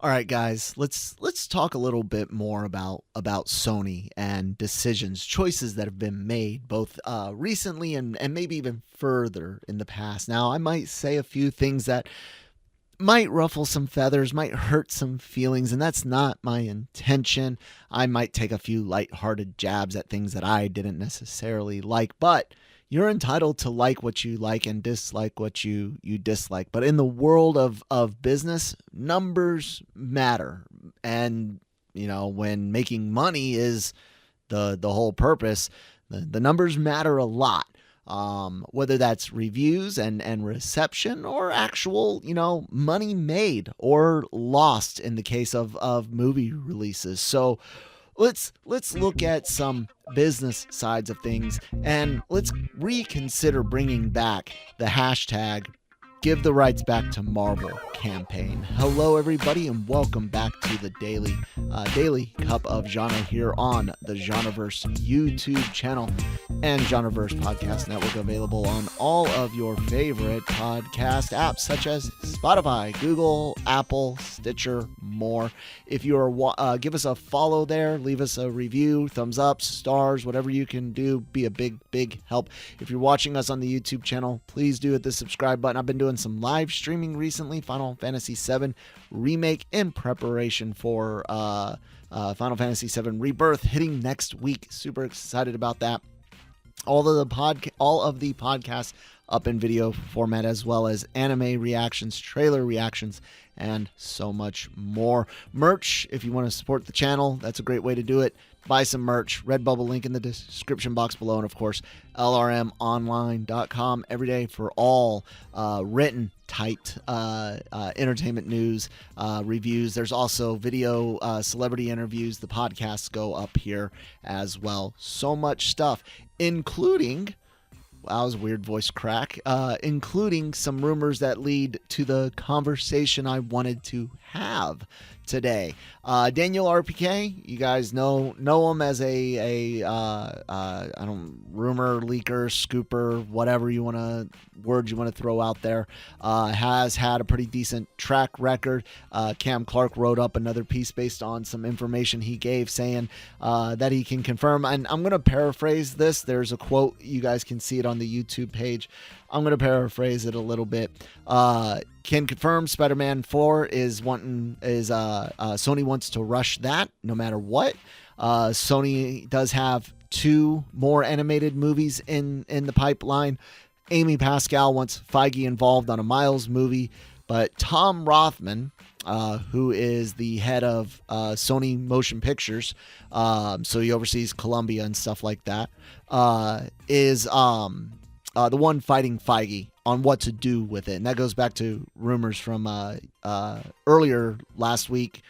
All right, guys, let's talk a little bit more about Sony and decisions, choices that have been made both recently and maybe even further in the past. Now, I might say a few things that might ruffle some feathers, might hurt some feelings, and that's not my intention. I might take a few lighthearted jabs at things that I didn't necessarily like, but you're entitled to like what you like and dislike what you dislike. But in the world of business, numbers matter. And, when making money is the whole purpose, the numbers matter a lot. Whether that's reviews and reception or actual, money made or lost in the case of movie releases. So let's look at some business sides of things, and let's reconsider bringing back the hashtag Give the Rights Back to Marvel campaign. Hello, everybody, and welcome back to the daily cup of genre here on the Genreverse YouTube channel and Genreverse Podcast Network, available on all of your favorite podcast apps such as Spotify, Google, Apple, Stitcher, more. If you are give us a follow there, leave us a review, thumbs up, stars, whatever you can do, be a big help. If you're watching us on the YouTube channel, please do hit the subscribe button. I've been doing some live streaming recently, Final Fantasy VII Remake in preparation for Final Fantasy VII Rebirth hitting next week. Super excited about that. All of the podcasts up in video format, as well as anime reactions, trailer reactions, and so much more. Merch, if you want to support the channel, that's a great way to do it. Buy some merch. Redbubble link in the description box below. And, of course, lrmonline.com every day for all written, typed entertainment news, reviews. There's also video celebrity interviews. The podcasts go up here as well. So much stuff, including... Wow, that was a weird voice crack. Including some rumors that lead to the conversation I wanted to have today. Daniel RPK, you guys know him as a rumor leaker, scooper, whatever word you want to throw out there. Has had a pretty decent track record. Cam Clark wrote up another piece based on some information he gave, saying that he can confirm, and I'm going to paraphrase this. There's a quote, you guys can see it on the YouTube page. I'm going to paraphrase it a little bit. Can confirm Spider-Man 4 Sony wants to rush that no matter what. Sony does have 2 more animated movies in the pipeline. Amy Pascal wants Feige involved on a Miles movie, but Tom Rothman, who is the head of Sony Motion Pictures, so he oversees Columbia and stuff like that, is the one fighting Feige on what to do with it. And that goes back to rumors from earlier this week.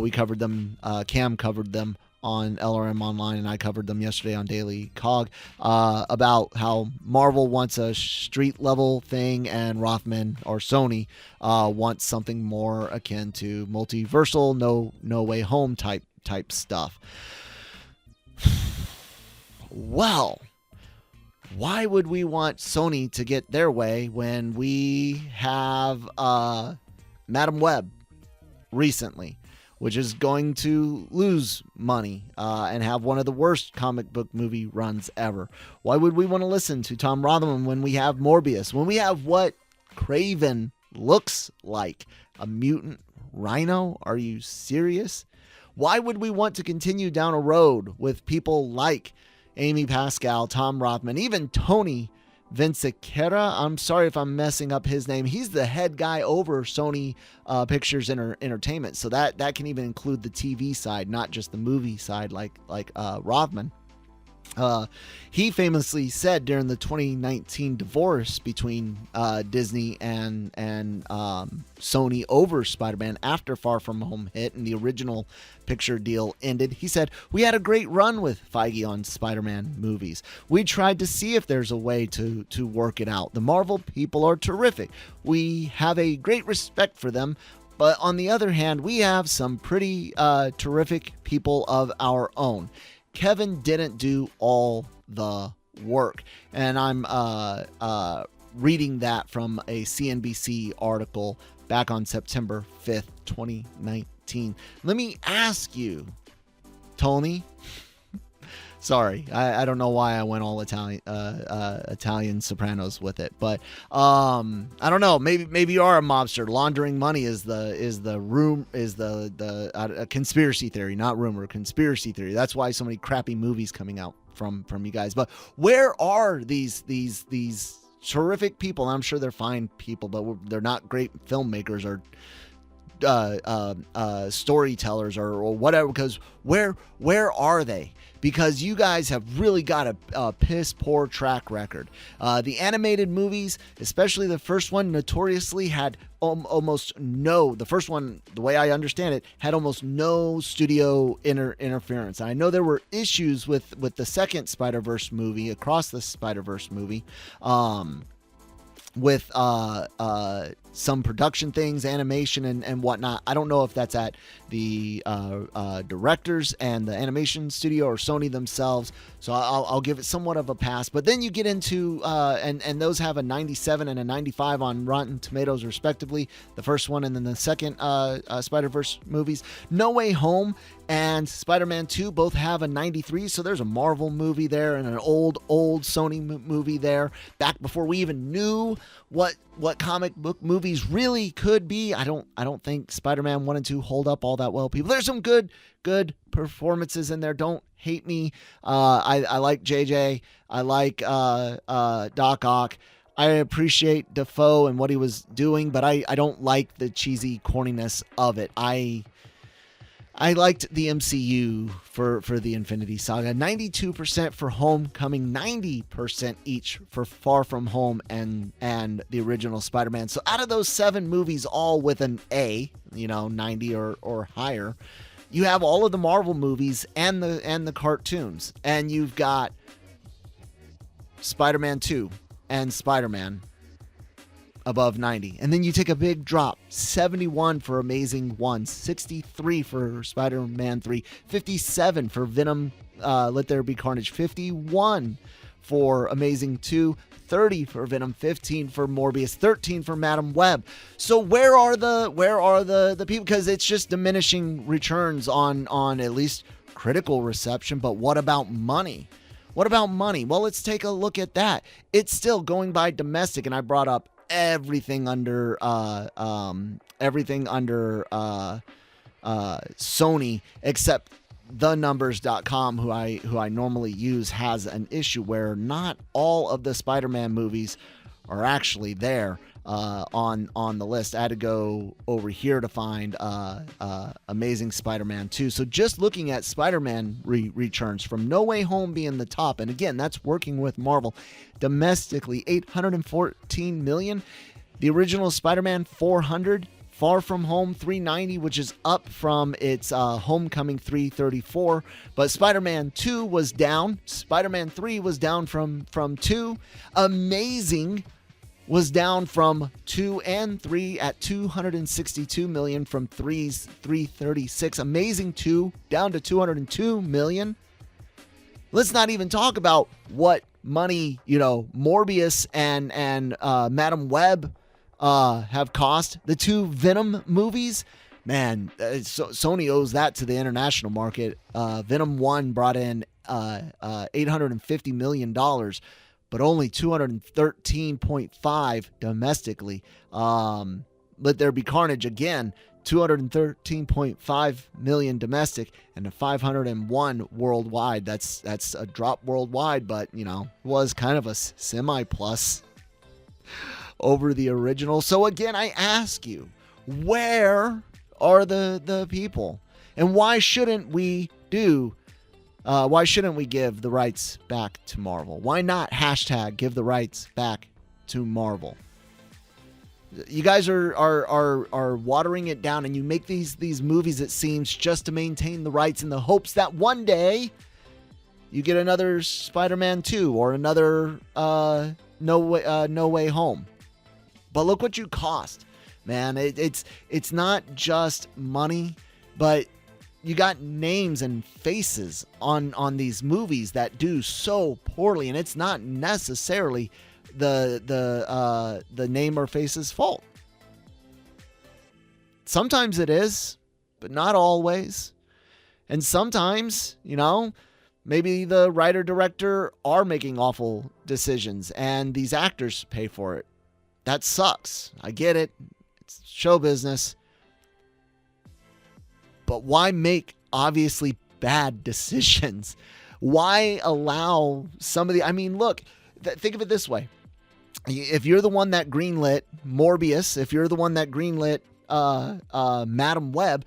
We covered them, Cam covered them on LRM Online, and I covered them yesterday on D-COG, about how Marvel wants a street level thing and Rothman or Sony wants something more akin to multiversal, no way home type stuff. Well, why would we want Sony to get their way when we have Madam Web recently, which is going to lose money and have one of the worst comic book movie runs ever? Why would we want to listen to Tom Rothman when we have Morbius, when we have what Craven looks like? A mutant rhino? Are you serious? Why would we want to continue down a road with people like Amy Pascal, Tom Rothman, even Tony Vinciquerra? I'm sorry if I'm messing up his name. He's the head guy over Sony Pictures Entertainment, so that can even include the TV side, not just the movie side like Rothman. He famously said during the 2019 divorce between Disney and Sony over Spider-Man after Far From Home hit and the original picture deal ended, he said, "We had a great run with Feige on Spider-Man movies. We tried to see if there's a way to work it out. The Marvel people are terrific. We have a great respect for them. But on the other hand, we have some pretty terrific people of our own. Kevin didn't do all the work." And I'm reading that from a CNBC article back on September 5th, 2019. Let me ask you, Tony. Sorry, I don't know why I went all Italian Sopranos with it, but I don't know. Maybe you are a mobster. Laundering money is the conspiracy theory, not rumor. Conspiracy theory. That's why so many crappy movies coming out from you guys. But where are these terrific people? I'm sure they're fine people, but they're not great filmmakers or storytellers or whatever, because where are they? Because you guys have really got a piss poor track record. The animated movies, especially the first one, notoriously had almost no, the first one, the way I understand it, had almost no studio interference. I know there were issues with the second Spider-Verse movie, Across the Spider-Verse movie, with some production things, animation and whatnot. I don't know if that's at the directors and the animation studio or Sony themselves, so I'll give it somewhat of a pass. But then you get into and those have a 97 and a 95 on Rotten Tomatoes respectively, the first one and then the second Spider-Verse movies. No Way Home and Spider-Man 2 both have a 93, so there's a Marvel movie there and an old Sony movie there, back before we even knew what comic book movies really could be. I don't think Spider-Man 1 and 2 hold up all that well, people. There's some good performances in there. Don't hate me. I like JJ. I like Doc Ock. I appreciate Defoe and what he was doing, but I don't like the cheesy corniness of it. I liked the MCU for the Infinity Saga. 92% for Homecoming, 90% each for Far From Home and the original Spider-Man. So out of those 7 movies, all with an A, 90 or higher, you have all of the Marvel movies and the cartoons, and you've got Spider-Man 2 and Spider-Man above 90. And then you take a big drop, 71 for Amazing 1, 63 for Spider-Man 3, 57 for Venom, Let There Be Carnage, 51 for Amazing 2, 30 for Venom, 15 for Morbius, 13 for Madam Web. So where are the people? Because it's just diminishing returns on at least critical reception. But what about money? What about money? Well, let's take a look at that. It's still going by domestic, and I brought up everything under Sony, except thenumbers.com, who I normally use, has an issue where not all of the Spider-Man movies are actually there on the list. I had to go over here to find Amazing Spider-Man 2. So just looking at Spider-Man returns, from No Way Home being the top, and again, that's working with Marvel, domestically $814 million. The original Spider-Man 400, Far From Home 390, which is up from its Homecoming 334. But Spider-Man 2 was down. Spider-Man 3 was down from 2. Amazing was down from 2 and 3 at $262 million from 3's $336. Amazing 2 down to $202 million. Let's not even talk about what money, Morbius and Madam Web have cost. The 2 Venom movies, man, Sony owes that to the international market. Venom 1 brought in $850 million, but only $213.5 domestically. Let There Be Carnage, again, $213.5 million domestic and a 501 worldwide. That's a drop worldwide, but was kind of a semi plus over the original. So again, I ask you, where are the people, and why shouldn't we give the rights back to Marvel? Why not #give the rights back to Marvel? You guys are watering it down, and you make these movies, it seems, just to maintain the rights in the hopes that one day you get another Spider-Man 2 or another No Way Home. But look what you cost, man. It's not just money, but you got names and faces on these movies that do so poorly, and it's not necessarily the name or face's fault. Sometimes it is, but not always. And sometimes, maybe the writer-director are making awful decisions and these actors pay for it. That sucks. I get it. It's show business. But why make obviously bad decisions? Why allow somebody... look, think of it this way. If you're the one that greenlit Morbius, if you're the one that greenlit Madam Web,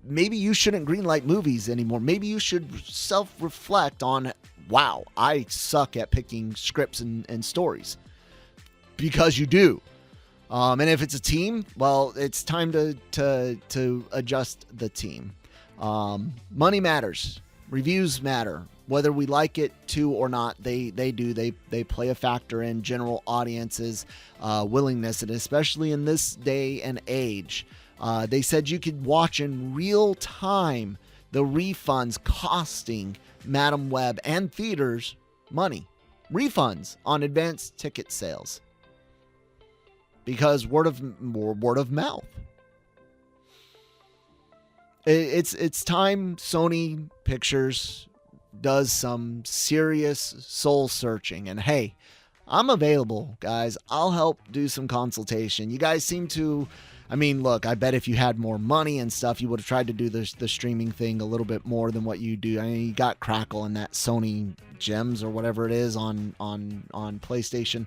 maybe you shouldn't greenlight movies anymore. Maybe you should self-reflect on, wow, I suck at picking scripts and stories. Because you do. And if it's a team, well, it's time to adjust the team. Money matters. Reviews matter. Whether we like it to or not, they do. They play a factor in general audiences' willingness, and especially in this day and age. They said you could watch in real time the refunds costing Madam Web and theaters money. Refunds on advanced ticket sales. Because word of mouth. It's time Sony Pictures does some serious soul searching. And hey, I'm available, guys. I'll help do some consultation. You guys seem to... look, I bet if you had more money and stuff, you would have tried to do the streaming thing a little bit more than what you do. You got Crackle and that Sony Gems or whatever it is on PlayStation.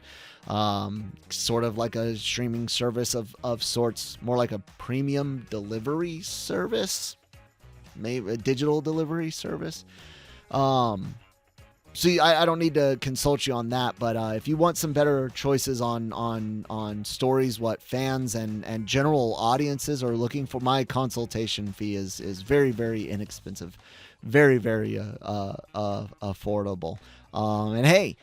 Sort of like a streaming service of sorts, more like a premium delivery service, maybe a digital delivery service. See, I don't need to consult you on that, but if you want some better choices on stories, what fans and general audiences are looking for, my consultation fee is very, very inexpensive, very, very affordable. And hey,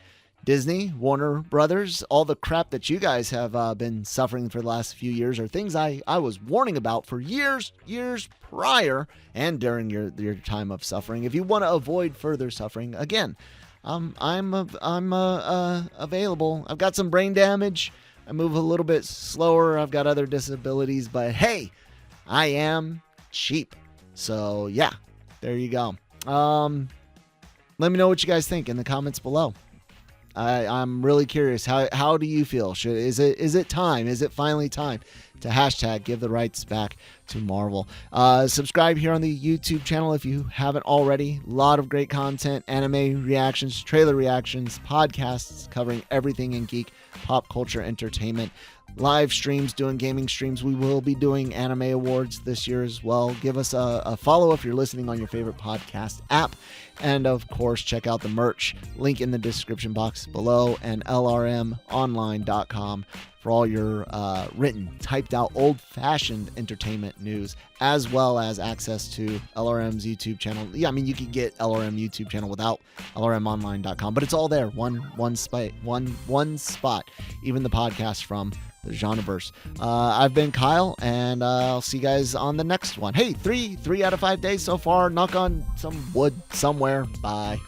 Disney, Warner Brothers, all the crap that you guys have been suffering for the last few years are things I was warning about for years prior and during your time of suffering. If you want to avoid further suffering, again, I'm available. I've got some brain damage. I move a little bit slower. I've got other disabilities, but hey, I am cheap. So yeah, there you go. Let me know what you guys think in the comments below. I'm really curious. How do you feel? Is it time? Is it finally time to hashtag give the rights back to Marvel? Subscribe here on the YouTube channel if you haven't already. A lot of great content, anime reactions, trailer reactions, podcasts covering everything in geek, pop culture, entertainment, live streams, doing gaming streams. We will be doing anime awards this year as well. Give us a follow if you're listening on your favorite podcast app. And of course, check out the merch. Link in the description box below, and lrmonline.com for all your written, typed out, old-fashioned entertainment news, as well as access to LRM's YouTube channel. Yeah, you could get LRM YouTube channel without lrmonline.com, but it's all there. One spot. Even the podcast from the Genreverse. I've been Kyle, and I'll see you guys on the next one. Hey, 3 out of 5 days so far. Knock on some wood somewhere. Bye.